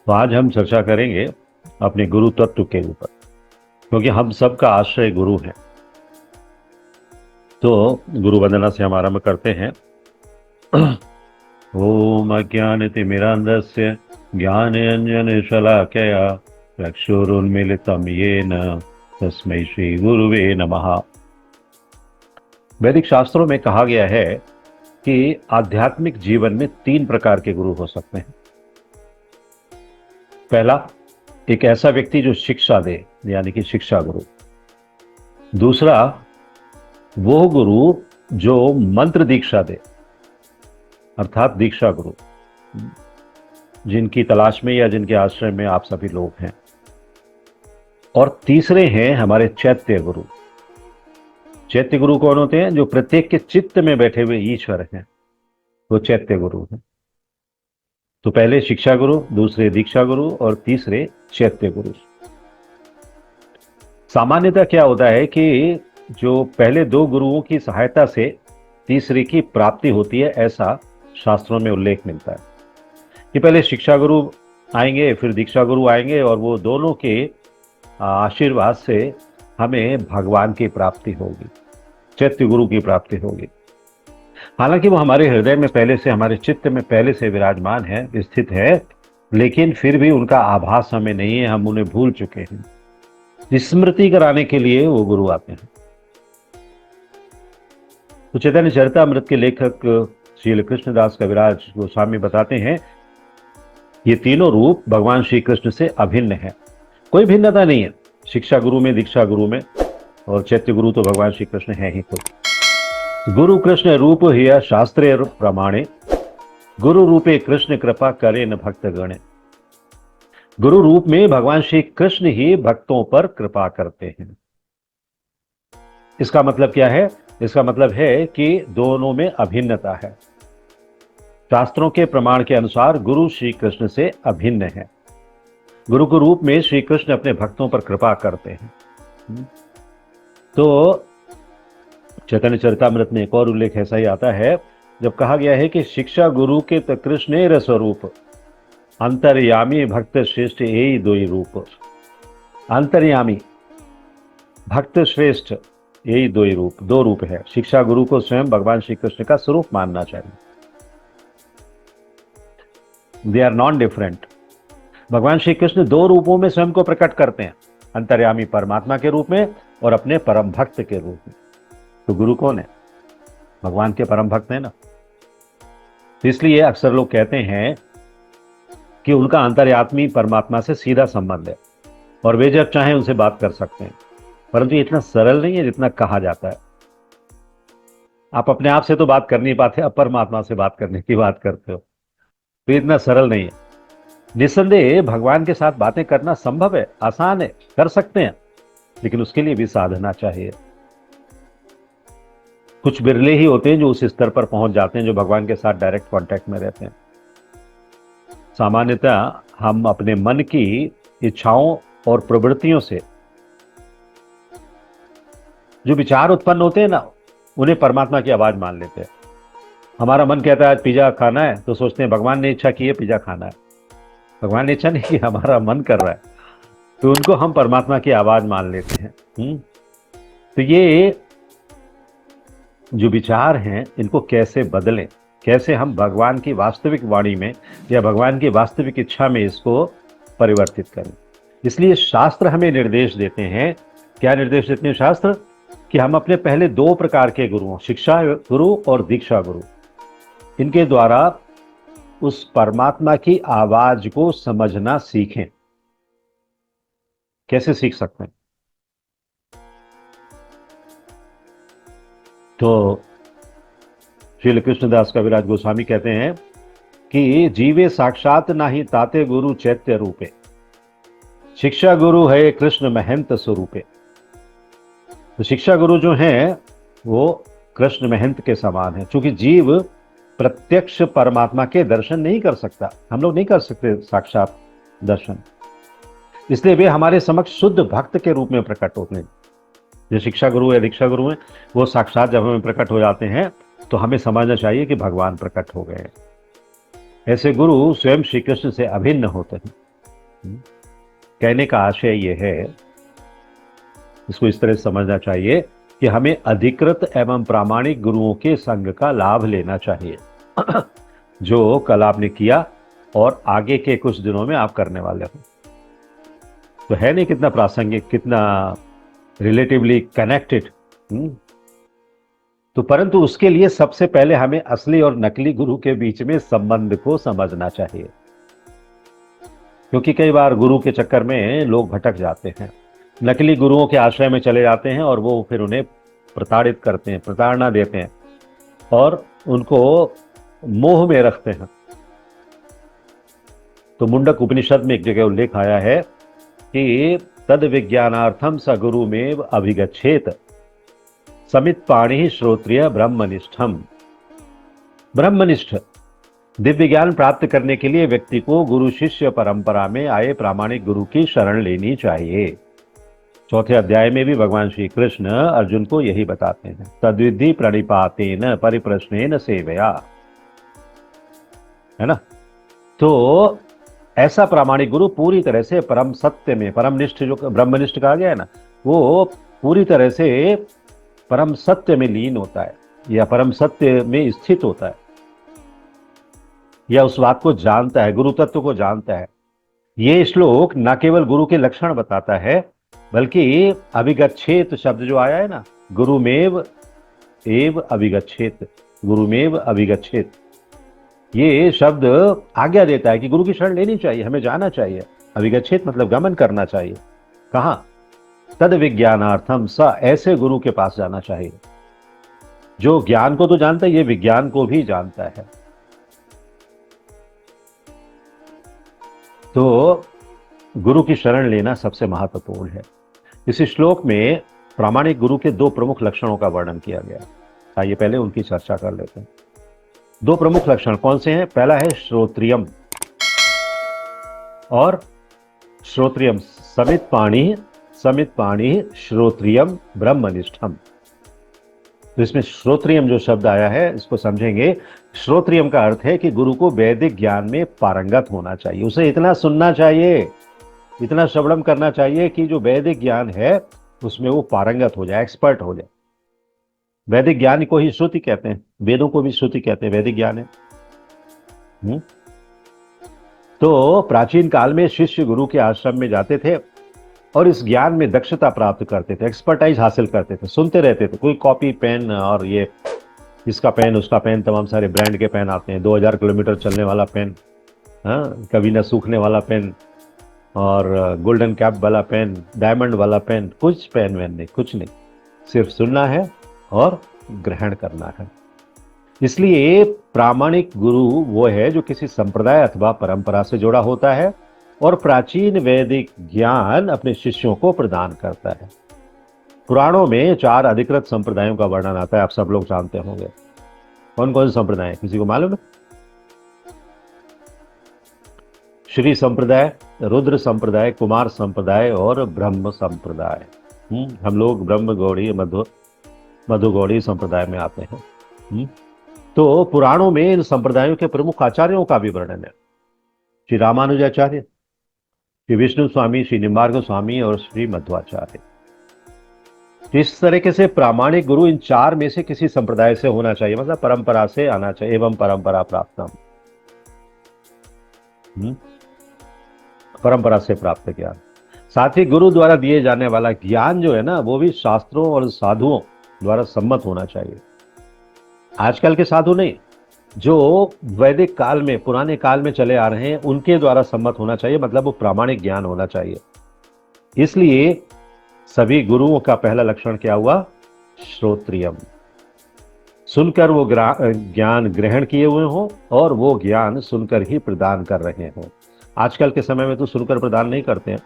तो आज हम चर्चा करेंगे अपने गुरु तत्व के ऊपर, क्योंकि हम सबका आश्रय गुरु है। तो गुरु वंदना से हम आरंभ करते हैं। ओम अज्ञानतिमिरान्धस्य ज्ञानाञ्जनशलाकया चक्षुरुन्मीलितं येन तस्मै श्री गुरुवे नमः। वैदिक शास्त्रों में कहा गया है कि आध्यात्मिक जीवन में 3 प्रकार के गुरु हो सकते हैं। पहला, एक ऐसा व्यक्ति जो शिक्षा दे, यानी कि शिक्षा गुरु। दूसरा, वो गुरु जो मंत्र दीक्षा दे, अर्थात दीक्षा गुरु, जिनकी तलाश में या जिनके आश्रय में आप सभी लोग हैं। और तीसरे हैं हमारे चैत्य गुरु। चैत्य गुरु कौन होते हैं? जो प्रत्येक के चित्त में बैठे हुए ईश्वर हैं, वो चैत्य गुरु हैं। तो पहले शिक्षा गुरु, दूसरे दीक्षा गुरु और तीसरे चैत्य गुरु। सामान्यतः क्या होता है कि जो पहले 2 गुरुओं की सहायता से तीसरे की प्राप्ति होती है, ऐसा शास्त्रों में उल्लेख मिलता है कि पहले शिक्षा गुरु आएंगे, फिर दीक्षा गुरु आएंगे, और वो दोनों के आशीर्वाद से हमें भगवान की प्राप्ति होगी, चैत्य गुरु की प्राप्ति होगी। हालांकि वो हमारे हृदय में पहले से, हमारे चित्त में पहले से विराजमान है, स्थित है, लेकिन फिर भी उनका आभास हमें नहीं है, हम उन्हें भूल चुके हैं। स्मृति कराने के लिए वो गुरु आते हैं। तो चैतन्य चरितामृत के लेखक श्री कृष्णदास कविराज गोस्वामी बताते हैं, ये तीनों रूप भगवान श्री कृष्ण से अभिन्न है, कोई भिन्नता नहीं है शिक्षा गुरु में, दीक्षा गुरु में, और चैत्य गुरु तो भगवान श्री कृष्ण है ही खुद। गुरु कृष्ण रूप हिय शास्त्रे प्रमाणे, गुरु रूपे कृष्ण कृपा करे न भक्त गणे। गुरु रूप में भगवान श्री कृष्ण ही भक्तों पर कृपा करते हैं। इसका मतलब क्या है? इसका मतलब है कि दोनों में अभिन्नता है। शास्त्रों के प्रमाण के अनुसार गुरु श्री कृष्ण से अभिन्न है। गुरु के रूप में श्री कृष्ण अपने भक्तों पर कृपा करते हैं। तो चैतन्य चरितामृत में एक और उल्लेख ऐसा ही आता है, जब कहा गया है कि शिक्षा गुरु के तो कृष्णेर स्वरूप, अंतर्यामी भक्त श्रेष्ठ यही 2 ही रूप। अंतर्यामी भक्त श्रेष्ठ यही 2 ही रूप, 2 रूप है। शिक्षा गुरु को स्वयं भगवान श्री कृष्ण का स्वरूप मानना चाहिए। They are non different. भगवान श्री कृष्ण 2 रूपों में स्वयं को प्रकट करते हैं, अंतर्यामी परमात्मा के रूप में और अपने परम भक्त के रूप में। तो गुरु कौन है? भगवान के परम भक्त है ना। तो इसलिए अक्सर लोग कहते हैं कि उनका अंतर्यात्मी परमात्मा से सीधा संबंध है और वे जब चाहें उनसे बात कर सकते हैं, परंतु ये इतना सरल नहीं है जितना कहा जाता है। आप अपने आप से तो बात कर नहीं पाते, अब परमात्मा से बात करने की बात करते हो, तो इतना सरल नहीं है। निस्संदेह भगवान के साथ बातें करना संभव है, आसान है, कर सकते हैं, लेकिन उसके लिए भी साधना चाहिए। कुछ बिरले ही होते हैं जो उस स्तर पर पहुंच जाते हैं, जो भगवान के साथ डायरेक्ट कांटेक्ट में रहते हैं। सामान्यतः हम अपने मन की इच्छाओं और प्रवृत्तियों से जो विचार उत्पन्न होते हैं ना, उन्हें परमात्मा की आवाज मान लेते हैं। हमारा मन कहता है आज पिज्जा खाना है, तो सोचते हैं भगवान ने इच्छा की है पिज्जा खाना है। भगवान ने इच्छा नहीं की, हमारा मन कर रहा है, तो उनको हम परमात्मा की आवाज मान लेते हैं। तो ये जो विचार हैं, इनको कैसे बदलें, कैसे हम भगवान की वास्तविक वाणी में या भगवान की वास्तविक इच्छा में इसको परिवर्तित करें। इसलिए शास्त्र हमें निर्देश देते हैं। क्या निर्देश देते हैं शास्त्र? कि हम अपने पहले 2 प्रकार के गुरुओं, शिक्षा गुरु और दीक्षा गुरु, इनके द्वारा उस परमात्मा की आवाज को समझना सीखें। कैसे सीख सकते हैं? तो श्री कृष्णदास कविराज गोस्वामी कहते हैं कि जीवे साक्षात नाही ताते गुरु चैत्य रूपे, शिक्षा गुरु है कृष्ण महंत स्वरूपे। तो शिक्षा गुरु जो हैं वो कृष्ण महंत के समान है। चूंकि जीव प्रत्यक्ष परमात्मा के दर्शन नहीं कर सकता, हम लोग नहीं कर सकते साक्षात दर्शन, इसलिए वे हमारे समक्ष शुद्ध भक्त के रूप में प्रकट होते हैं। जो शिक्षा गुरु या दीक्षा गुरु हैं, वो साक्षात जब हमें प्रकट हो जाते हैं तो हमें समझना चाहिए कि भगवान प्रकट हो गए। ऐसे गुरु स्वयं श्री कृष्ण से अभिन्न होते हैं। कहने का आशय यह है, इसको इस तरह से समझना चाहिए कि हमें अधिकृत एवं प्रामाणिक गुरुओं के संग का लाभ लेना चाहिए जो कल आपने किया और आगे के कुछ दिनों में आप करने वाले हो। तो है नहीं कितना प्रासंगिक, कितना रिलेटिवली कनेक्टेड। तो परंतु उसके लिए सबसे पहले हमें असली और नकली गुरु के बीच में संबंध को समझना चाहिए, क्योंकि कई बार गुरु के चक्कर में लोग भटक जाते हैं, नकली गुरुओं के आश्रय में चले जाते हैं और वो फिर उन्हें प्रताड़ित करते हैं, प्रताड़ना देते हैं और उनको मोह में रखते हैं। तो मुंडक उपनिषद में एक जगह उल्लेख आया है कि तद विज्ञानार्थम स गुरुमेव अभिगच्छेत समित पाणी श्रोत्रिय ब्रह्मनिष्ठम। ब्रह्मनिष्ठ दिव्य ज्ञान प्राप्त करने के लिए व्यक्ति को गुरु शिष्य परंपरा में आए प्रामाणिक गुरु की शरण लेनी चाहिए। चौथे अध्याय में भी भगवान श्री कृष्ण अर्जुन को यही बताते हैं, तद्विधि प्रणिपातेन परिप्रश्नेन सेवया, है ना। तो ऐसा प्रामाणिक गुरु पूरी तरह से परम सत्य में, परमनिष्ठ जो ब्रह्मनिष्ठ कहा गया है ना, वो पूरी तरह से परम सत्य में लीन होता है या परम सत्य में स्थित होता है या उस बात को जानता है, गुरु तत्व को जानता है। ये श्लोक न केवल गुरु के लक्षण बताता है, बल्कि अभिगच्छेत शब्द जो आया है ना, गुरुमेव एव अभिगच्छेत, गुरुमेव अभिगच्छेत, ये शब्द आज्ञा देता है कि गुरु की शरण लेनी चाहिए, हमें जाना चाहिए। अभिगच्छेत मतलब गमन करना चाहिए। कहां? तद विज्ञानार्थम स, ऐसे गुरु के पास जाना चाहिए जो ज्ञान को तो जानता है, ये विज्ञान को भी जानता है। तो गुरु की शरण लेना सबसे महत्वपूर्ण है। इस श्लोक में प्रामाणिक गुरु के दो प्रमुख लक्षणों का वर्णन किया गया। आइए पहले उनकी चर्चा कर लेते हैं। दो प्रमुख लक्षण कौन से हैं? पहला है श्रोत्रियम, और श्रोत्रियम समित पाणी श्रोत्रियम ब्रह्मनिष्ठम। तो इसमें श्रोत्रियम जो शब्द आया है इसको समझेंगे। श्रोत्रियम का अर्थ है कि गुरु को वैदिक ज्ञान में पारंगत होना चाहिए, उसे इतना सुनना चाहिए, इतना श्रवणम करना चाहिए कि जो वैदिक ज्ञान है उसमें वो पारंगत हो जाए, एक्सपर्ट हो जाए। वैदिक ज्ञान को ही श्रुति कहते हैं, वेदों को भी श्रुति कहते हैं, वैदिक ज्ञान है। तो प्राचीन काल में शिष्य गुरु के आश्रम में जाते थे और इस ज्ञान में दक्षता प्राप्त करते थे, एक्सपर्टाइज हासिल करते थे, सुनते रहते थे। कोई कॉपी पेन और ये इसका पेन उसका पेन, तमाम सारे ब्रांड के पेन आते हैं, 2000 किलोमीटर चलने वाला पेन, हाँ, कभी ना सूखने वाला पेन, और गोल्डन कैप वाला पेन, डायमंड वाला पेन, कुछ पेन वैन नहीं, कुछ नहीं, सिर्फ सुनना है और ग्रहण करना है। इसलिए प्रामाणिक गुरु वो है जो किसी संप्रदाय अथवा परंपरा से जुड़ा होता है और प्राचीन वैदिक ज्ञान अपने शिष्यों को प्रदान करता है। पुराणों में 4 अधिकृत संप्रदायों का वर्णन आता है, आप सब लोग जानते होंगे। कौन कौन से संप्रदाय, किसी को मालूम है? श्री संप्रदाय, रुद्र संप्रदाय, कुमार संप्रदाय और ब्रह्म संप्रदाय। हम लोग ब्रह्म गौड़ी मधु गौड़ी संप्रदाय में आते हैं। तो पुराणों में इन संप्रदायों के प्रमुख आचार्यों का भी वर्णन है। श्री रामानुजाचार्य, श्री विष्णु स्वामी, श्री निम्बार्क स्वामी और श्री मध्वाचार्य। इस तरीके से प्रामाणिक गुरु इन 4 में से किसी संप्रदाय से होना चाहिए, मतलब परंपरा से आना चाहिए। एवं परंपरा प्राप्तम, परंपरा से प्राप्त ज्ञान। साथ ही गुरु द्वारा दिए जाने वाला ज्ञान जो है ना, वो भी शास्त्रों और साधुओं द्वारा सम्मत होना चाहिए। आजकल के साधु नहीं, जो वैदिक काल में, पुराने काल में चले आ रहे हैं, उनके द्वारा सम्मत होना चाहिए, मतलब वो प्रामाणिक ज्ञान होना चाहिए। इसलिए सभी गुरुओं का पहला लक्षण क्या हुआ? श्रोत्रियम, सुनकर वो ज्ञान ग्रहण किए हुए हो और वो ज्ञान सुनकर ही प्रदान कर रहे हो। आजकल के समय में तो सुनकर प्रदान नहीं करते हैं,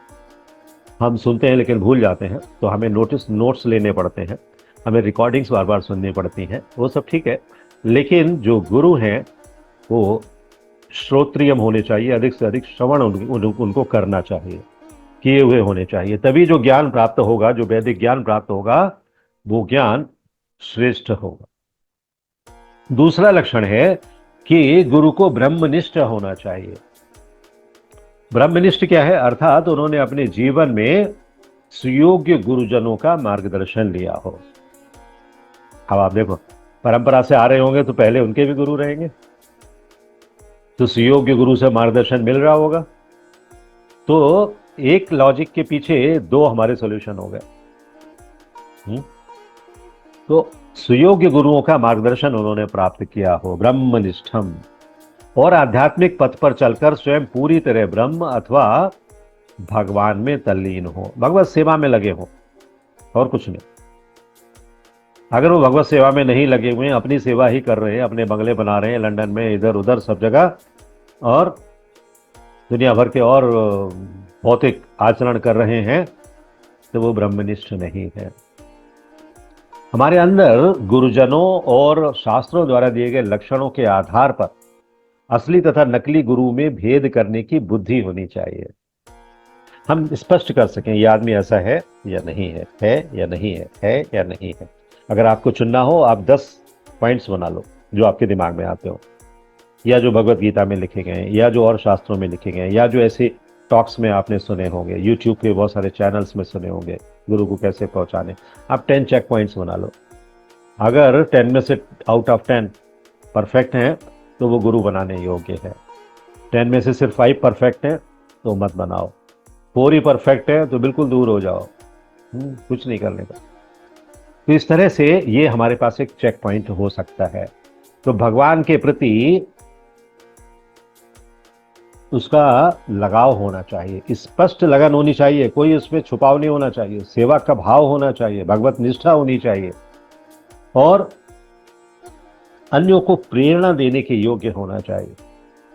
हम सुनते हैं लेकिन भूल जाते हैं, तो हमें नोट्स लेने पड़ते हैं, हमें रिकॉर्डिंग्स बार बार सुननी पड़ती हैं, वो सब ठीक है। लेकिन जो गुरु हैं वो श्रोत्रियम होने चाहिए, अधिक से अधिक श्रवण उनको करना चाहिए, किए हुए होने चाहिए। तभी जो ज्ञान प्राप्त होगा, जो वैदिक ज्ञान प्राप्त होगा, वो ज्ञान श्रेष्ठ होगा। दूसरा लक्षण है कि गुरु को ब्रह्मनिष्ठ होना चाहिए। ब्रह्मनिष्ठ क्या है? अर्थात उन्होंने अपने जीवन में सुयोग्य गुरुजनों का मार्गदर्शन लिया हो। अब आप देखो, परंपरा से आ रहे होंगे तो पहले उनके भी गुरु रहेंगे, तो सुयोग्य गुरु से मार्गदर्शन मिल रहा होगा। तो एक लॉजिक के पीछे दो हमारे सॉल्यूशन हो गए। तो सुयोग्य गुरुओं का मार्गदर्शन उन्होंने प्राप्त किया हो, ब्रह्मनिष्ठम, और आध्यात्मिक पथ पर चलकर स्वयं पूरी तरह ब्रह्म अथवा भगवान में तल्लीन हो, भगवत सेवा में लगे हो, और कुछ नहीं। अगर वो भगवत सेवा में नहीं लगे हुए हैं, अपनी सेवा ही कर रहे हैं, अपने बंगले बना रहे हैं लंदन में, इधर उधर सब जगह, और दुनिया भर के और भौतिक आचरण कर रहे हैं, तो वो ब्रह्मनिष्ठ नहीं है। हमारे अंदर गुरुजनों और शास्त्रों द्वारा दिए गए लक्षणों के आधार पर असली तथा नकली गुरु में भेद करने की बुद्धि होनी चाहिए। हम स्पष्ट कर सकें ये आदमी ऐसा है या नहीं है या नहीं है या नहीं है। अगर आपको चुनना हो, आप 10 पॉइंट्स बना लो जो आपके दिमाग में आते हो, या जो भगवत गीता में लिखे गए हैं, या जो और शास्त्रों में लिखे गए हैं, या जो ऐसे टॉक्स में आपने सुने होंगे, यूट्यूब पे बहुत सारे चैनल्स में सुने होंगे, गुरु को कैसे पहुंचाने। आप 10 चेक पॉइंट्स बना लो। अगर 10 में से आउट ऑफ 10 परफेक्ट हैं तो वो गुरु बनाने योग्य है। 10 में से सिर्फ 5 परफेक्ट हैं तो मत बनाओ। 4 ही परफेक्ट है तो बिल्कुल दूर हो जाओ, कुछ नहीं करने का। तो इस तरह से ये हमारे पास एक चेक पॉइंट हो सकता है। तो भगवान के प्रति उसका लगाव होना चाहिए, स्पष्ट लगन होनी चाहिए, कोई उसमें छुपाव नहीं होना चाहिए, सेवा का भाव होना चाहिए, भगवत निष्ठा होनी चाहिए, और अन्यों को प्रेरणा देने के योग्य होना चाहिए।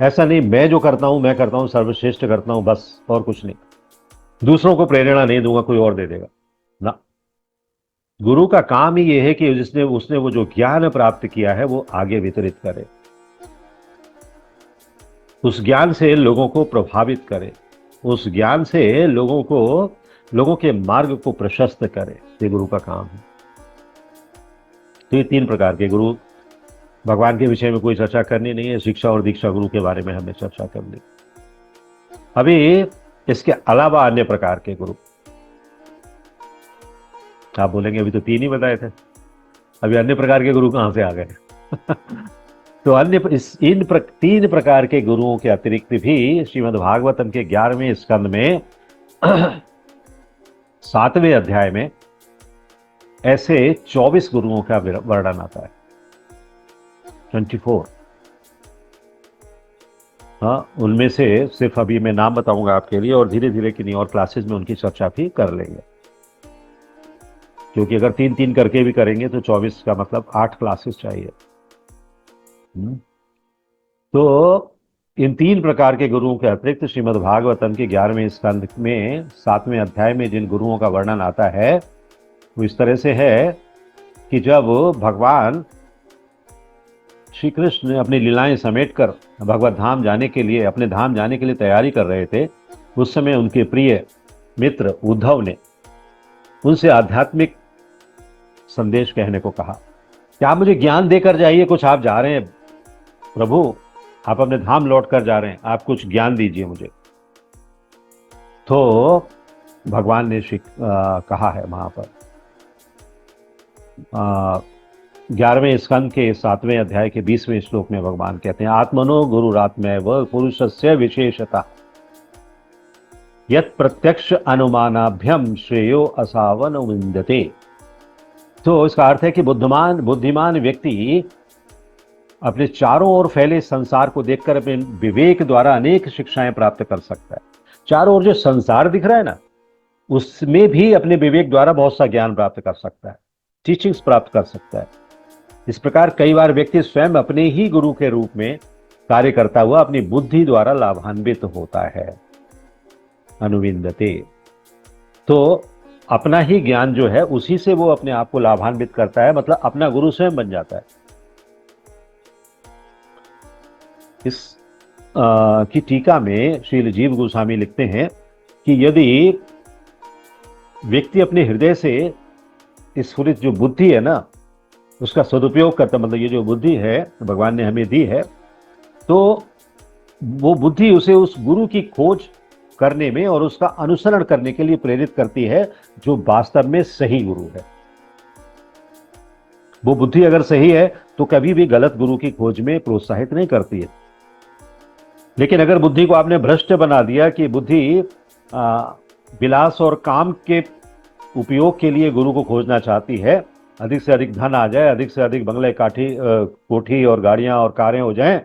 ऐसा नहीं मैं जो करता हूं मैं करता हूं, सर्वश्रेष्ठ करता हूं बस, और कुछ नहीं, दूसरों को प्रेरणा नहीं दूंगा, कोई और दे देगा ना। गुरु का काम ही यह है कि उसने वो जो ज्ञान प्राप्त किया है वो आगे वितरित करे, उस ज्ञान से लोगों को प्रभावित करे, उस ज्ञान से लोगों के मार्ग को प्रशस्त करे। ये गुरु का काम है। तो ये 3 प्रकार के गुरु, भगवान के विषय में कोई चर्चा करनी नहीं है, शिक्षा और दीक्षा गुरु के बारे में हमें चर्चा करनी। अभी इसके अलावा अन्य प्रकार के गुरु, आप बोलेंगे अभी तो 3 ही बताए थे, अभी अन्य प्रकार के गुरु कहां से आ गए? तो अन्य 3 प्रकार के गुरुओं के अतिरिक्त भी श्रीमद् भागवतम के 11वें स्कंद में 7वें अध्याय में ऐसे 24 गुरुओं का वर्णन आता है, 24। हाँ, उनमें से सिर्फ अभी मैं नाम बताऊंगा आपके लिए, और धीरे धीरे किन्हीं और क्लासेस में उनकी चर्चा भी कर लेंगे, क्योंकि अगर 3-3 करके भी करेंगे तो 24 का मतलब 8 क्लासेस चाहिए। तो इन 3 प्रकार के गुरुओं के अतिरिक्त श्रीमद् भागवतम के 11वें स्कंद में 7वें अध्याय में जिन गुरुओं का वर्णन आता है वो इस तरह से है कि जब भगवान श्री कृष्ण अपनी लीलाएं समेटकर भगवत धाम जाने के लिए, अपने धाम जाने के लिए तैयारी कर रहे थे, उस समय उनके प्रिय मित्र उद्धव ने उनसे आध्यात्मिक संदेश कहने को कहा कि आप मुझे ज्ञान देकर जाइए, कुछ आप जा रहे हैं प्रभु, आप अपने धाम लौट कर जा रहे हैं, आप कुछ ज्ञान दीजिए मुझे। तो भगवान ने कहा है वहां पर 11वें स्कंद के 7वें अध्याय के 20वें श्लोक में भगवान कहते हैं, आत्मनो गुरुरात्मैव पुरुषस्य विशेषता यत् प्रत्यक्ष अनुमानाभ्यम श्रेयो असावन विंदते। तो इसका अर्थ है कि बुद्धिमान व्यक्ति अपने चारों ओर फैले संसार को देखकर अपने विवेक द्वारा अनेक शिक्षाएं प्राप्त कर सकता है। चारों ओर जो संसार दिख रहा है ना, उसमें भी अपने विवेक द्वारा बहुत सा ज्ञान प्राप्त कर सकता है, टीचिंग्स प्राप्त कर सकता है। इस प्रकार कई बार व्यक्ति स्वयं अपने ही गुरु के रूप में कार्य करता हुआ अपनी बुद्धि द्वारा लाभान्वित होता है, अनुविंदते। तो अपना ही ज्ञान जो है उसी से वो अपने आप को लाभान्वित करता है, मतलब अपना गुरु स्वयं बन जाता है। इस की टीका में श्रील जीव गोस्वामी लिखते हैं कि यदि व्यक्ति अपने हृदय से स्फुरित जो बुद्धि है ना उसका सदुपयोग करता, मतलब ये जो बुद्धि है भगवान ने हमें दी है, तो वो बुद्धि उसे उस गुरु की खोज करने में और उसका अनुसरण करने के लिए प्रेरित करती है, जो वास्तव में सही गुरु है। वो बुद्धि अगर सही है तो कभी भी गलत गुरु की खोज में प्रोत्साहित नहीं करती है। लेकिन अगर बुद्धि को आपने भ्रष्ट बना दिया कि बुद्धि विलास और काम के उपयोग के लिए गुरु को खोजना चाहती है, अधिक से अधिक धन आ जाए, अधिक से अधिक बंगले कोठी और गाड़ियां और कारें हो जाएं,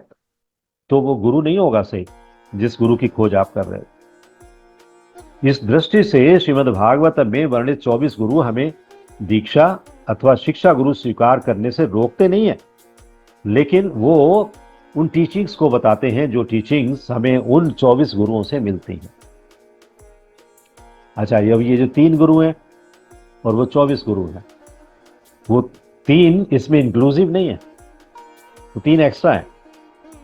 तो वो गुरु नहीं होगा सही, जिस गुरु की खोज आप कर रहे हैं। इस दृष्टि से श्रीमद् भागवत में वर्णित 24 गुरु हमें दीक्षा अथवा शिक्षा गुरु स्वीकार करने से रोकते नहीं है, लेकिन वो उन टीचिंग्स को बताते हैं जो टीचिंग्स हमें उन 24 गुरुओं से मिलती हैं। अच्छा, ये जो 3 गुरु हैं और वो 24 गुरु हैं, वो 3 इसमें इंक्लूसिव नहीं है, वो 3 एक्स्ट्रा हैं,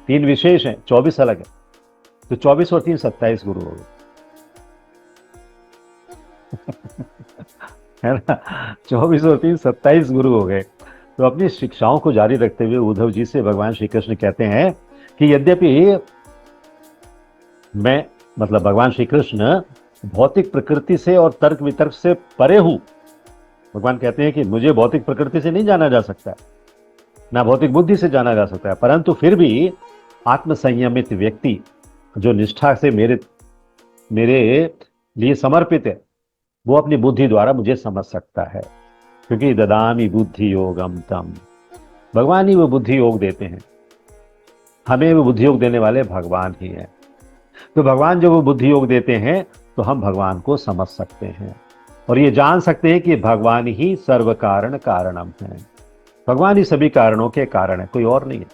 3 विशेष हैं, 24 अलग है। तो 24 और 3 27 गुरु हो गए है ना। 24 और 3 27 गुरु हो गए। तो अपनी शिक्षाओं को जारी रखते हुए उद्धव जी से भगवान श्री कृष्ण कहते हैं कि यद्यपि मैं, मतलब भगवान श्री कृष्ण, भौतिक प्रकृति से और तर्क वितर्क से परे हूं। भगवान कहते हैं कि मुझे भौतिक प्रकृति से नहीं जाना जा सकता, ना भौतिक बुद्धि से जाना जा सकता है, परंतु फिर भी आत्मसंयमित व्यक्ति जो निष्ठा से मेरे लिए समर्पित है, वो अपनी बुद्धि द्वारा मुझे समझ सकता है, क्योंकि ददामि बुद्धि योगम तम, भगवान ही वो बुद्धि योग देते हैं। हमें वो बुद्धि योग देने वाले भगवान ही हैं। तो भगवान जब वो बुद्धि योग देते हैं तो हम भगवान को समझ सकते हैं और ये जान सकते हैं कि भगवान ही सर्व कारण कारणम है। भगवान ही सभी कारणों के कारण है, कोई और नहीं है।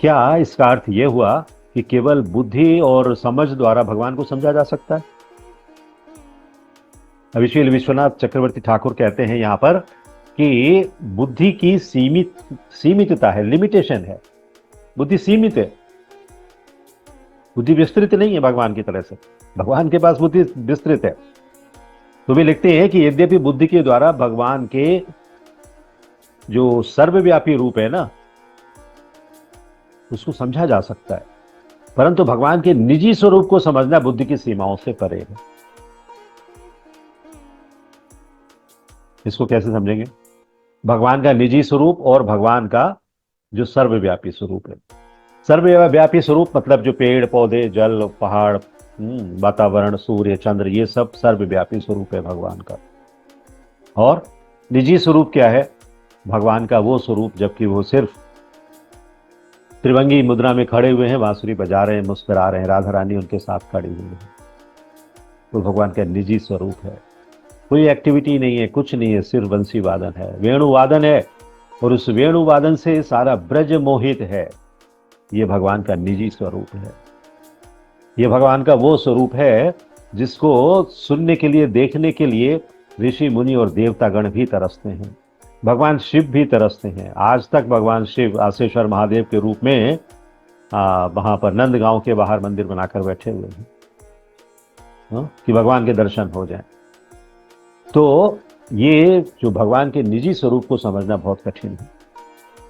क्या इसका अर्थ यह हुआ कि केवल बुद्धि और समझ द्वारा भगवान को समझा जा सकता है? अभिशील विश्वनाथ चक्रवर्ती ठाकुर कहते हैं यहां पर कि बुद्धि की सीमितता है, लिमिटेशन है। बुद्धि सीमित है, बुद्धि विस्तृत नहीं है भगवान की तरह से। भगवान के पास बुद्धि विस्तृत है। तो वे लिखते हैं कि यद्यपि बुद्धि के द्वारा भगवान के जो सर्वव्यापी रूप है ना, उसको समझा जा सकता है, परंतु भगवान के निजी स्वरूप को समझना बुद्धि की सीमाओं से परे है। इसको कैसे समझेंगे? भगवान का निजी स्वरूप और भगवान का जो सर्वव्यापी स्वरूप है। सर्वव्यापी स्वरूप मतलब जो पेड़ पौधे, जल, पहाड़, वातावरण, सूर्य, चंद्र, ये सब सर्वव्यापी स्वरूप है भगवान का। और निजी स्वरूप क्या है? भगवान का वो स्वरूप जबकि वो सिर्फ त्रिभंगी मुद्रा में खड़े हुए हैं, बांसुरी बजा रहे हैं, मुस्कुरा रहे हैं, राधा रानी उनके साथ खड़ी हुई है। तो भगवान का निजी स्वरूप है। कोई एक्टिविटी नहीं है, कुछ नहीं है, सिर्फ बंसी वादन है, वेणु वादन है, और उस वेणु वादन से सारा ब्रज मोहित है। ये भगवान का निजी स्वरूप है। ये भगवान का वो स्वरूप है जिसको सुनने के लिए, देखने के लिए ऋषि मुनि और देवतागण भी तरसते हैं। भगवान शिव भी तरसते हैं। आज तक भगवान शिव आसेश्वर महादेव के रूप में वहां पर नंदगांव के बाहर मंदिर बनाकर बैठे हुए हैं कि भगवान के दर्शन हो जाएं। तो ये जो भगवान के निजी स्वरूप को समझना बहुत कठिन है।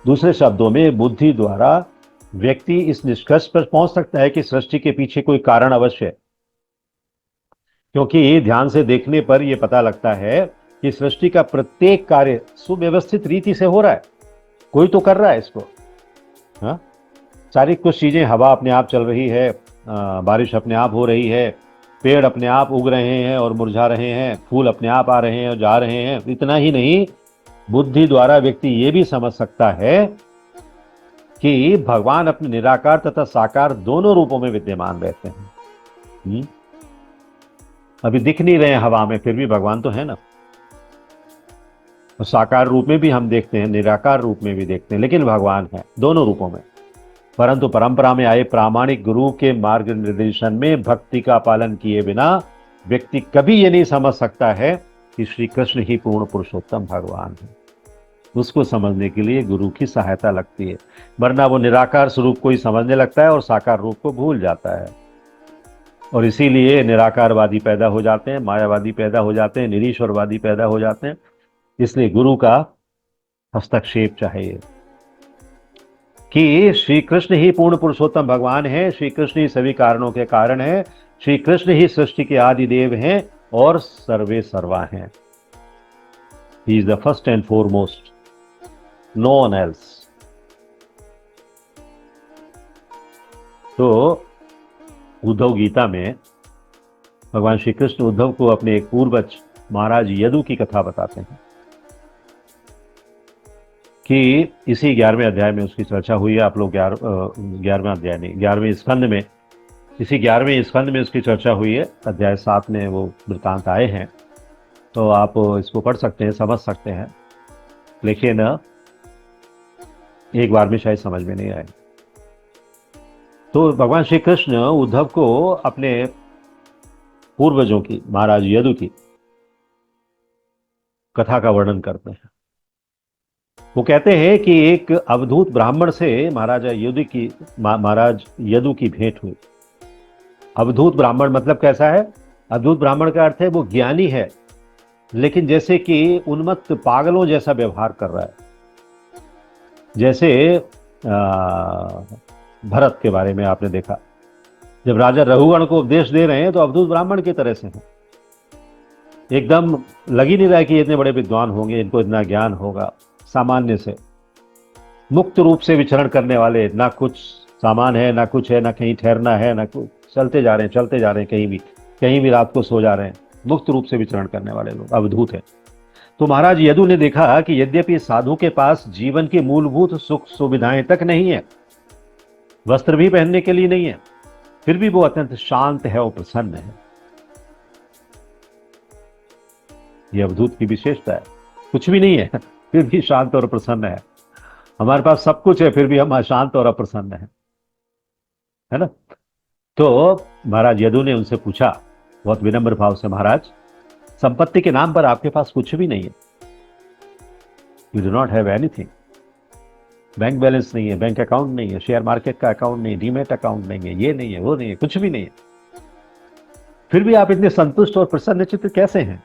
दूसरे शब्दों में, बुद्धि द्वारा व्यक्ति इस निष्कर्ष पर पहुंच सकता है कि सृष्टि के पीछे कोई कारण अवश्य है, क्योंकि ध्यान से देखने पर यह पता लगता है कि सृष्टि का प्रत्येक कार्य सुव्यवस्थित रीति से हो रहा है। कोई तो कर रहा है इसको। हाँ, सारी कुछ चीजें, हवा अपने आप चल रही है, बारिश अपने आप हो रही है, पेड़ अपने आप उग रहे हैं और मुरझा रहे हैं, फूल अपने आप आ रहे हैं और जा रहे हैं। इतना ही नहीं, बुद्धि द्वारा व्यक्ति ये भी समझ सकता है कि भगवान अपने निराकार तथा साकार दोनों रूपों में विद्यमान रहते हैं। अभी दिख नहीं रहे हैं हवा में, फिर भी भगवान तो है ना। और साकार रूप में भी हम देखते हैं, निराकार रूप में भी देखते हैं, लेकिन भगवान है दोनों रूपों में। परंतु परंपरा में आए प्रामाणिक गुरु के मार्ग निर्देशन में भक्ति का पालन किए बिना व्यक्ति कभी ये नहीं समझ सकता है कि श्री कृष्ण ही पूर्ण पुरुषोत्तम भगवान है। उसको समझने के लिए गुरु की सहायता लगती है, वरना वो निराकार स्वरूप को ही समझने लगता है और साकार रूप को भूल जाता है। और इसीलिए निराकारवादी पैदा हो जाते हैं, मायावादी पैदा हो जाते हैं, निरीश्वरवादी पैदा हो जाते हैं। इसलिए गुरु का हस्तक्षेप चाहिए। कि श्री कृष्ण ही पूर्ण पुरुषोत्तम भगवान है, श्री कृष्ण ही सभी कारणों के कारण है, श्री कृष्ण ही सृष्टि के आदि देव हैं और सर्वे सर्वा हैं। He is the first and foremost, no one else. तो उद्धव गीता में भगवान श्री कृष्ण उद्धव को अपने एक पूर्वज महाराज यदु की कथा बताते हैं कि इसी 11वें अध्याय में उसकी चर्चा हुई है। आप लोग 11वें अध्याय नहीं, 11वें स्कंद में, इसी 11वें स्कंद में उसकी चर्चा हुई है। अध्याय 7 में वो वृत्तांत आए हैं, तो आप इसको पढ़ सकते हैं, समझ सकते हैं, लेकिन एक बार में शायद समझ में नहीं आए। तो भगवान श्री कृष्ण उद्धव को अपने पूर्वजों की, महाराज यदु की कथा का वर्णन करते हैं। वो कहते हैं कि एक अवधूत ब्राह्मण से महाराज यदु की भेंट हुई। अवधूत ब्राह्मण मतलब कैसा है? अवधूत ब्राह्मण का अर्थ है वो ज्ञानी है, लेकिन जैसे कि उन्मत्त पागलों जैसा व्यवहार कर रहा है। जैसे भरत के बारे में आपने देखा, जब राजा रघुगण को उपदेश दे रहे हैं तो अवधूत ब्राह्मण की तरह से हैं। एकदम लग ही नहीं रहा है कि इतने बड़े विद्वान होंगे, इनको इतना ज्ञान होगा। सामान्य से मुक्त रूप से विचरण करने वाले, ना कुछ सामान है, ना कुछ है, ना कहीं ठहरना है, ना कुछ, चलते जा रहे हैं, कहीं भी रात को सो जा रहे हैं। मुक्त रूप से विचरण करने वाले लोग अवधूत हैं। तो महाराज यदु ने देखा कि यद्यपि साधु के पास जीवन की मूलभूत सुख सुविधाएं तक नहीं है, वस्त्र भी पहनने के लिए नहीं है, फिर भी वो अत्यंत शांत है और प्रसन्न है। यह अवधूत की विशेषता है। कुछ भी नहीं है फिर भी शांत और प्रसन्न है। हमारे पास सब कुछ है, फिर भी हम अशांत और अप्रसन्न है ना। तो महाराज यदु ने उनसे पूछा बहुत विनम्र भाव से, महाराज, संपत्ति के नाम पर आपके पास कुछ भी नहीं है। You do not have anything. Bank balance नहीं है, बैंक अकाउंट नहीं है, शेयर मार्केट का अकाउंट नहीं, डीमेट अकाउंट नहीं है, ये नहीं है, वो नहीं है, कुछ भी नहीं है, फिर भी आप इतने संतुष्ट और प्रसन्न चित्त कैसे हैं?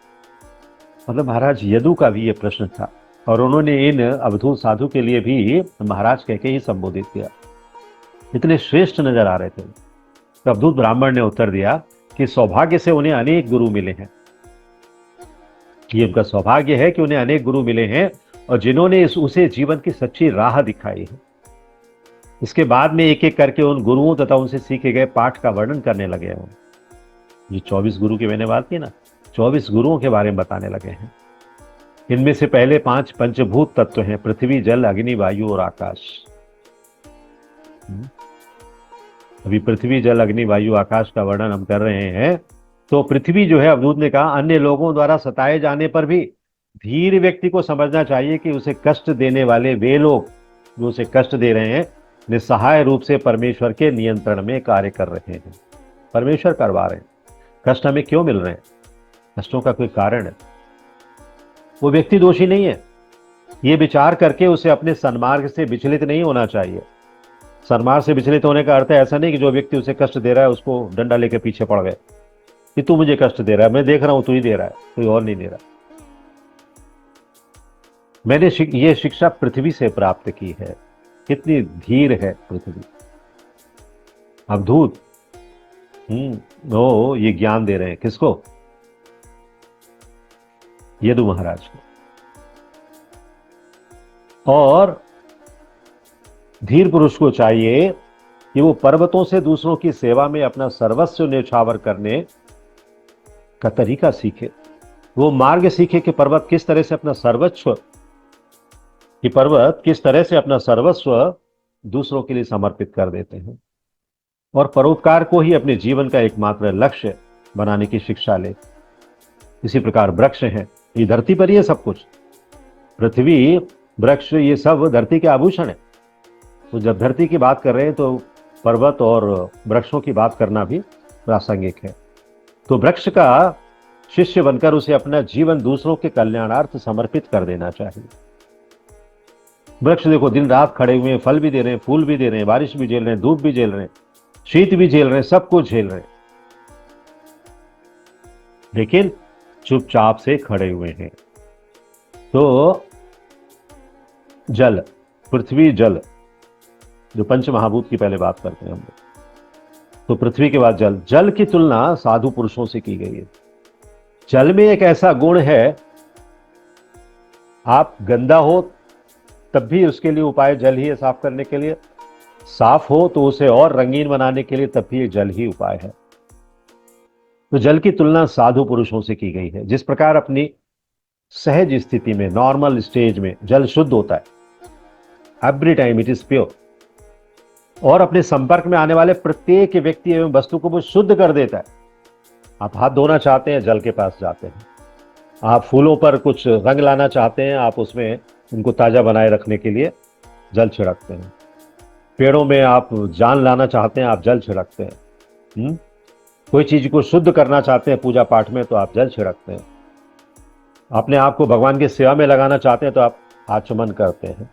मतलब महाराज यदु का भी ये प्रश्न था, और उन्होंने इन अवधूत साधु के लिए भी महाराज कह के ही संबोधित किया। इतने श्रेष्ठ नजर आ रहे थे। तो अवधूत ब्राह्मण ने उत्तर दिया कि सौभाग्य से उन्हें अनेक गुरु मिले हैं। ये उनका सौभाग्य है कि उन्हें अनेक गुरु मिले हैं, और जिन्होंने उसे जीवन की सच्ची राह दिखाई है। इसके बाद में एक एक करके उन गुरुओं तथा उनसे सीखे गए पाठ का वर्णन करने लगे हैं। ये 24 गुरु की मैंने बात की ना, 24 गुरुओं के बारे में बताने लगे हैं। इनमें से पहले 5 पंचभूत तत्व हैं, पृथ्वी, जल, अग्नि, वायु और आकाश। अभी पृथ्वी, जल, अग्नि, वायु, आकाश का वर्णन हम कर रहे हैं। तो पृथ्वी जो है, अवधूत ने कहा, अन्य लोगों द्वारा सताए जाने पर भी धीर व्यक्ति को समझना चाहिए कि उसे कष्ट देने वाले वे लोग जो उसे कष्ट दे रहे हैं निस्सहाय रूप से परमेश्वर के नियंत्रण में कार्य कर रहे हैं। परमेश्वर करवा रहे हैं। कष्ट हमें क्यों मिल रहे हैं? कष्टों का कोई कारण है। वो व्यक्ति दोषी नहीं है। ये विचार करके उसे अपने सन्मार्ग से विचलित नहीं होना चाहिए। सन्मार्ग से विचलित होने का अर्थ है ऐसा नहीं कि जो व्यक्ति उसे कष्ट दे रहा है उसको डंडा लेके पीछे पड़ गए कि तू मुझे कष्ट दे रहा है, मैं देख रहा हूं तू ही दे रहा है, कोई और नहीं दे रहा। मैंने ये शिक्षा पृथ्वी से प्राप्त की है। कितनी धीर है पृथ्वी। अवधूत वो ये ज्ञान दे रहे हैं किसको? यदु महाराज को। और धीर पुरुष को चाहिए कि वो पर्वतों से दूसरों की सेवा में अपना सर्वस्व न्यौछावर करने का तरीका सीखे। वो मार्ग सीखे कि पर्वत किस तरह से अपना सर्वस्व दूसरों के लिए समर्पित कर देते हैं, और परोपकार को ही अपने जीवन का एकमात्र लक्ष्य बनाने की शिक्षा ले। इसी प्रकार वृक्ष है, ये धरती पर ही है सब कुछ। पृथ्वी, वृक्ष, ये सब धरती के आभूषण है। तो जब धरती की बात कर रहे हैं तो पर्वत और वृक्षों की बात करना भी प्रासंगिक है। तो वृक्ष का शिष्य बनकर उसे अपना जीवन दूसरों के कल्याणार्थ समर्पित कर देना चाहिए। वृक्ष देखो दिन रात खड़े हुए हैं, फल भी दे रहे हैं, फूल भी दे रहे हैं, बारिश भी झेल रहे हैं, धूप भी झेल रहे हैं, शीत भी झेल रहे हैं, सब कुछ झेल रहे हैं, लेकिन चुपचाप से खड़े हुए हैं। तो जल, पृथ्वी, जल, जो पंच महाभूत की पहले बात करते हैं हम लोग। तो पृथ्वी के बाद जल, जल की तुलना साधु पुरुषों से की गई है। जल में एक ऐसा गुण है, आप गंदा हो तब भी उसके लिए उपाय जल ही है साफ करने के लिए, साफ हो तो उसे और रंगीन बनाने के लिए तब भी जल ही उपाय है। तो जल की तुलना साधु पुरुषों से की गई है। जिस प्रकार अपनी सहज स्थिति में, नॉर्मल स्टेज में जल शुद्ध होता है, every time it is pure, और अपने संपर्क में आने वाले प्रत्येक व्यक्ति एवं वस्तु को वो शुद्ध कर देता है। आप हाथ धोना चाहते हैं, जल के पास जाते हैं। आप फूलों पर कुछ रंग लाना चाहते हैं, आप उसमें उनको ताजा बनाए रखने के लिए जल छिड़कते हैं। पेड़ों में आप जान लाना चाहते हैं, आप जल छिड़कते हैं। कोई चीज को शुद्ध करना चाहते हैं पूजा पाठ में, तो आप जल छिड़कते हैं। अपने आप को भगवान की सेवा में लगाना चाहते हैं तो आप आचमन करते हैं,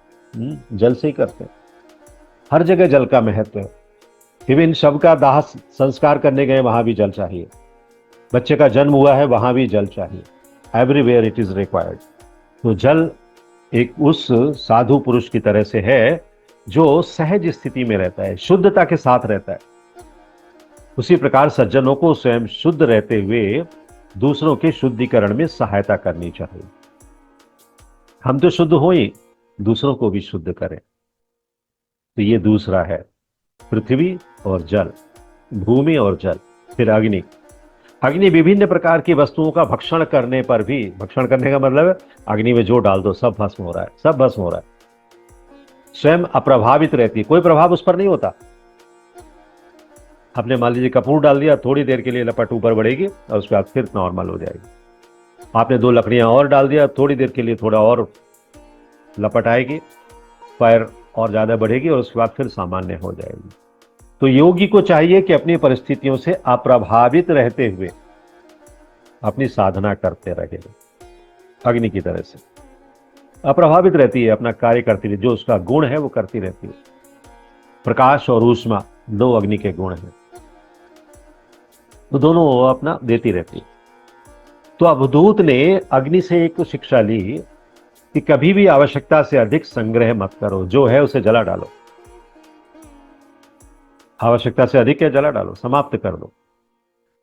जल से ही करते हैं। हर जगह जल का महत्व है। इवन शव का दाह संस्कार करने गए, वहां भी जल चाहिए। बच्चे का जन्म हुआ है, वहां भी जल चाहिए। Everywhere it is required. तो जल एक उस साधु पुरुष की तरह से है जो सहज स्थिति में रहता है, शुद्धता के साथ रहता है। उसी प्रकार सज्जनों को स्वयं शुद्ध रहते हुए दूसरों के शुद्धिकरण में सहायता करनी चाहिए। हम तो शुद्ध हो ही, दूसरों को भी शुद्ध करें। तो ये दूसरा है, पृथ्वी और जल, भूमि और जल। फिर अग्नि। अग्नि विभिन्न प्रकार की वस्तुओं का भक्षण करने पर भी, भक्षण करने का मतलब है अग्नि में जो डाल दो सब भस्म हो रहा है, सब भस्म हो रहा है। स्वयं अप्रभावित रहती है, कोई प्रभाव उस पर नहीं होता। आपने मान लीजिए कपूर डाल दिया, थोड़ी देर के लिए लपट ऊपर बढ़ेगी और उसके बाद फिर नॉर्मल हो जाएगी। आपने 2 लकड़ियां और डाल दिया, थोड़ी देर के लिए थोड़ा और लपट आएगी, फायर और ज्यादा बढ़ेगी और उसके बाद फिर सामान्य हो जाएगी। तो योगी को चाहिए कि अपनी परिस्थितियों से अप्रभावित रहते हुए अपनी साधना करते रहे, अग्नि की तरह से अप्रभावित रहती है, अपना कार्य करती रहती है। जो उसका गुण है वो करती रहती है। प्रकाश और ऊष्मा 2 अग्नि के गुण हैं, तो दोनों वो अपना देती रहती है। तो अवधूत ने अग्नि से एक शिक्षा ली कि कभी भी आवश्यकता से अधिक संग्रह मत करो, जो है उसे जला डालो। आवश्यकता से अधिक है, जला डालो, समाप्त कर दो।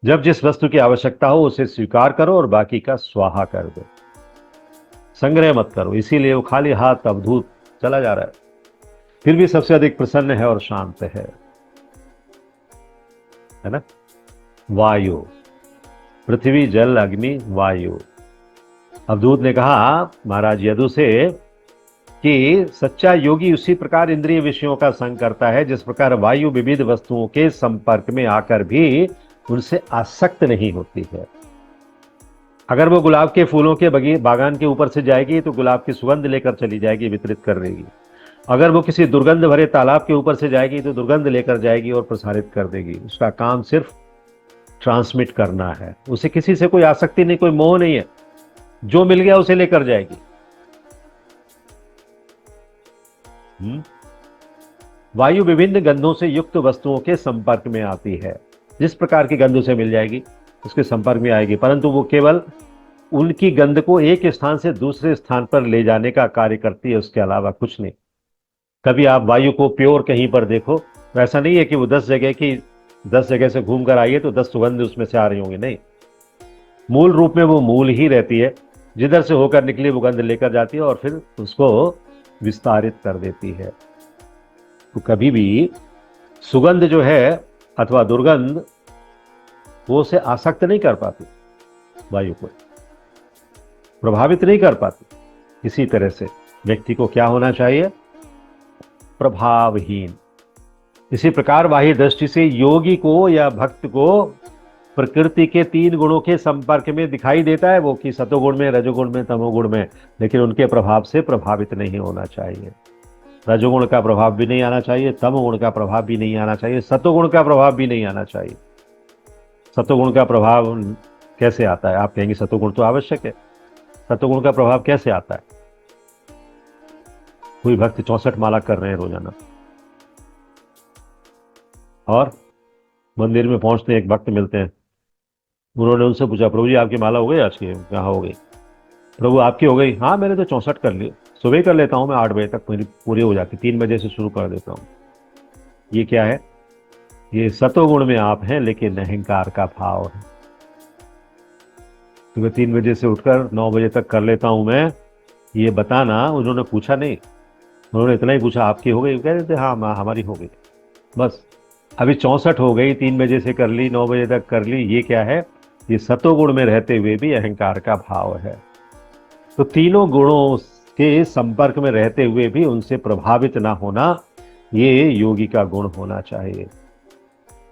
जब जिस वस्तु की आवश्यकता हो उसे स्वीकार करो और बाकी का स्वाहा कर दो, संग्रह मत करो। इसीलिए वो खाली हाथ अवधूत चला जा रहा है, फिर भी सबसे अधिक प्रसन्न है और शांत है ना। वायु, पृथ्वी, जल, अग्नि, वायु। अवधूत ने कहा महाराज यदु से कि सच्चा योगी उसी प्रकार इंद्रिय विषयों का संग करता है जिस प्रकार वायु विविध वस्तुओं के संपर्क में आकर भी उनसे आसक्त नहीं होती है। अगर वो गुलाब के फूलों के बागान के ऊपर से जाएगी तो गुलाब की सुगंध लेकर चली जाएगी, वितरित कर देगी। अगर वो किसी दुर्गंध भरे तालाब के ऊपर से जाएगी तो दुर्गंध लेकर जाएगी और प्रसारित कर देगी। उसका काम सिर्फ ट्रांसमिट करना है, उसे किसी से कोई आसक्ति नहीं, कोई मोह नहीं है। जो मिल गया उसे लेकर जाएगी। वायु विभिन्न गंधों से युक्त वस्तुओं के संपर्क में आती है। जिस प्रकार की गंध उसे मिल जाएगी उसके संपर्क में आएगी, परंतु वो केवल उनकी गंध को एक स्थान से दूसरे स्थान पर ले जाने का कार्य करती है, उसके अलावा कुछ नहीं। कभी आप वायु को प्योर कहीं पर देखो तो ऐसा नहीं है कि वो 10 जगह से घूम कर आई है तो 10 सुगंध उसमें से आ रही होंगी, नहीं। मूल रूप में वो मूल ही रहती है, जिधर से होकर निकली वो गंध लेकर जाती है और फिर उसको विस्तारित कर देती है। तो कभी भी सुगंध जो है अथवा दुर्गंध वो उसे आसक्त नहीं कर पाती, वायु को प्रभावित नहीं कर पाती। इसी तरह से व्यक्ति को क्या होना चाहिए? प्रभावहीन। इसी प्रकार बाह्य दृष्टि से योगी को या भक्त को प्रकृति के 3 गुणों के संपर्क में दिखाई देता है, वो कि सतोगुण में, रजोगुण में, तमोगुण में, लेकिन उनके प्रभाव से प्रभावित नहीं होना चाहिए। रजोगुण का प्रभाव भी नहीं आना चाहिए, तमोगुण का प्रभाव भी नहीं आना चाहिए, सतोगुण का प्रभाव भी नहीं आना चाहिए। सतोगुण का प्रभाव कैसे आता है? आप कहेंगे सतोगुण तो आवश्यक है, सतोगुण का प्रभाव कैसे आता है? कोई भक्त 64 माला कर रहे हैं रोजाना और मंदिर में पहुंचते एक भक्त मिलते हैं, उन्होंने उनसे पूछा प्रभु जी आपकी माला हो गई आज की? कहाँ हो गई? प्रभु आपकी हो गई? हाँ मैंने तो 64 कर ली, सुबह कर लेता हूँ मैं, 8 बजे तक मेरी पूरी हो जाती, 3 बजे से शुरू कर देता हूँ। ये क्या है? ये सतोगुण में आप हैं, लेकिन अहंकार का भाव है। सुबह 3 बजे से उठकर 9 बजे तक कर लेता हूं मैं, ये बताना उन्होंने पूछा नहीं। उन्होंने इतना ही पूछा आपकी हो गई, कह रहे थे हाँ हमारी हो गई, बस। अभी 64 हो गई, 3 बजे से कर ली, 9 बजे तक कर ली, ये क्या है? ये सतोगुण में रहते हुए भी अहंकार का भाव है। तो तीनों गुणों के संपर्क में रहते हुए भी उनसे प्रभावित ना होना, ये योगी का गुण होना चाहिए।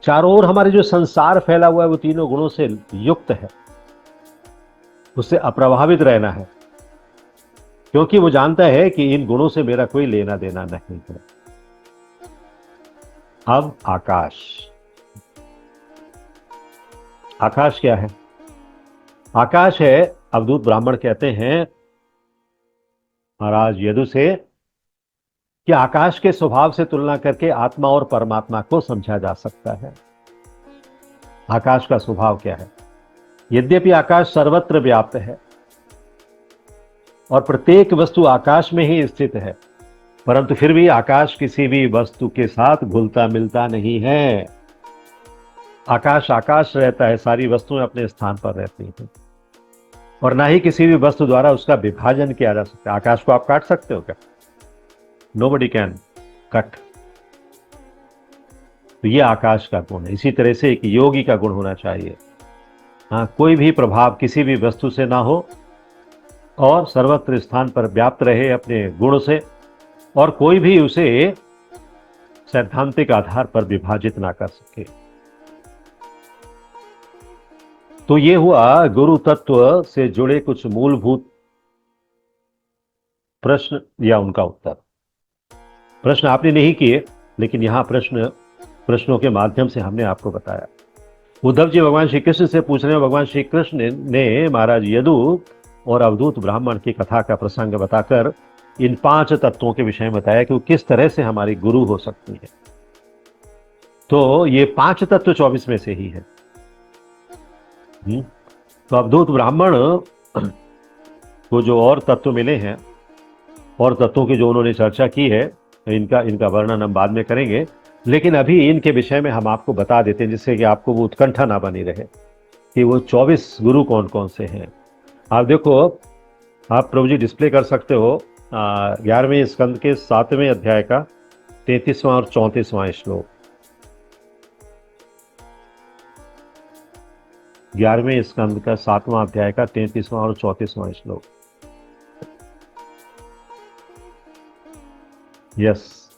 चारों ओर हमारे जो संसार फैला हुआ है वो तीनों गुणों से युक्त है, उससे अप्रभावित रहना है, क्योंकि वो जानता है कि इन गुणों से मेरा कोई लेना देना नहीं है। अब आकाश, आकाश क्या है? आकाश है, अवधूत ब्राह्मण कहते हैं महाराज यदु से कि आकाश के स्वभाव से तुलना करके आत्मा और परमात्मा को समझा जा सकता है। आकाश का स्वभाव क्या है? यद्यपि आकाश सर्वत्र व्याप्त है और प्रत्येक वस्तु आकाश में ही स्थित है, परंतु फिर भी आकाश किसी भी वस्तु के साथ घुलता मिलता नहीं है। आकाश आकाश रहता है, सारी वस्तुएं अपने स्थान पर रहती हैं, और ना ही किसी भी वस्तु द्वारा उसका विभाजन किया जा सकता है। आकाश को आप काट सकते हो क्या? Nobody can cut. तो ये आकाश का गुण है। इसी तरह से एक योगी का गुण होना चाहिए, हाँ, कोई भी प्रभाव किसी भी वस्तु से ना हो और सर्वत्र स्थान पर व्याप्त रहे अपने गुण से, और कोई भी उसे सैद्धांतिक आधार पर विभाजित ना कर सके। तो ये हुआ गुरु तत्व से जुड़े कुछ मूलभूत प्रश्न या उनका उत्तर। प्रश्न आपने नहीं किए, लेकिन यहां प्रश्नों के माध्यम से हमने आपको बताया। उद्धव जी भगवान श्री कृष्ण से पूछ रहे हैं, भगवान श्री कृष्ण ने महाराज यदु और अवधूत ब्राह्मण की कथा का प्रसंग बताकर इन 5 तत्वों के विषय में बताया कि वो किस तरह से हमारी गुरु हो सकती है। तो ये 5 तत्व 24 में से ही है। तो अवधूत ब्राह्मण को जो और तत्व मिले हैं, और तत्वों की जो उन्होंने चर्चा की है, इनका वर्णन हम बाद में करेंगे, लेकिन अभी इनके विषय में हम आपको बता देते हैं, जिससे कि आपको वो उत्कंठा ना बनी रहे कि वो 24 गुरु कौन कौन से हैं। आप देखो, आप प्रभु जी डिस्प्ले कर सकते हो 11वें स्कंद के 7वें अध्याय का 33वां और 34वां श्लोक। 11वें स्कंद का 7वां अध्याय का 33वां और 34वां श्लोक। यस,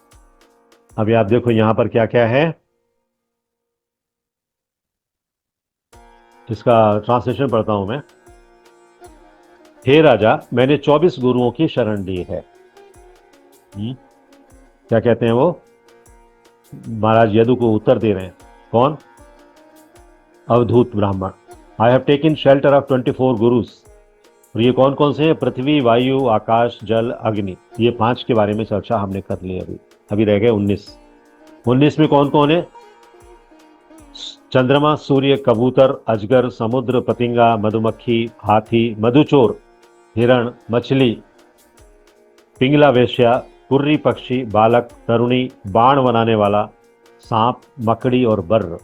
अभी आप देखो यहां पर क्या क्या है, इसका ट्रांसलेशन पढ़ता हूं मैं। हे राजा, मैंने 24 गुरुओं की शरण ली है। क्या कहते हैं वो? महाराज यदु को उत्तर दे रहे हैं। कौन? अवधूत ब्राह्मण। I have taken shelter of 24 guru's. और ये कौन कौन से हैं? पृथ्वी, वायु, आकाश, जल, अग्नि। ये 5 के बारे में चर्चा हमने कर ली। अभी रह गए 19 में कौन कौन है? चंद्रमा, सूर्य, कबूतर, अजगर, समुद्र, पतिंगा, मधुमक्खी, हाथी, मधुचोर, हिरण, मछली, पिंगला वेश्या, कुर्री पक्षी, बालक, तरुणी, बाण बनाने वाला, सांप, मकड़ी और बर्र।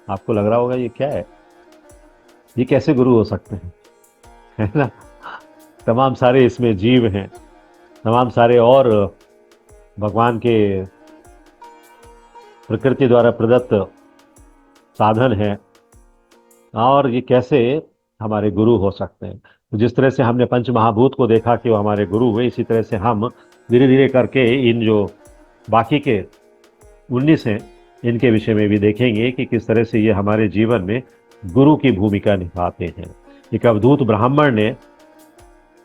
आपको लग रहा होगा ये क्या है, ये कैसे गुरु हो सकते हैं, है ना? तमाम सारे इसमें जीव हैं, तमाम सारे और भगवान के प्रकृति द्वारा प्रदत्त साधन हैं, और ये कैसे हमारे गुरु हो सकते हैं। तो जिस तरह से हमने पंच महाभूत को देखा कि वो हमारे गुरु हुए, इसी तरह से हम धीरे धीरे करके इन जो बाकी के 19 हैं, इनके विषय में भी देखेंगे कि किस तरह से ये हमारे जीवन में गुरु की भूमिका निभाते हैं। एक अवधूत ब्राह्मण ने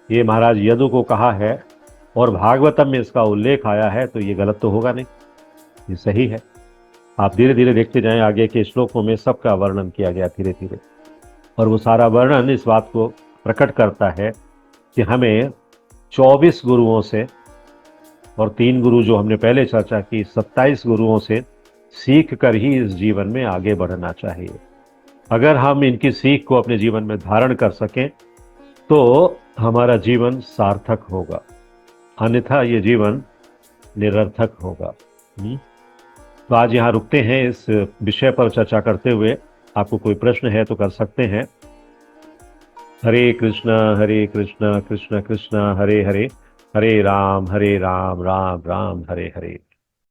ये महाराज यदु को कहा है, और भागवतम में इसका उल्लेख आया है, तो ये गलत तो होगा नहीं, ये सही है। आप धीरे धीरे देखते जाएं, आगे के श्लोकों में सबका वर्णन किया गया धीरे धीरे, और वो सारा वर्णन इस बात को प्रकट करता है कि हमें 24 गुरुओं से, और 3 गुरु जो हमने पहले चर्चा की, 27 गुरुओं से सीख कर ही इस जीवन में आगे बढ़ना चाहिए। अगर हम इनकी सीख को अपने जीवन में धारण कर सकें तो हमारा जीवन सार्थक होगा, अन्यथा ये जीवन निरर्थक होगा। तो आज यहाँ रुकते हैं इस विषय पर चर्चा करते हुए। आपको कोई प्रश्न है तो कर सकते हैं। हरे कृष्णा कृष्ण कृष्ण हरे हरे, हरे राम राम राम हरे हरे।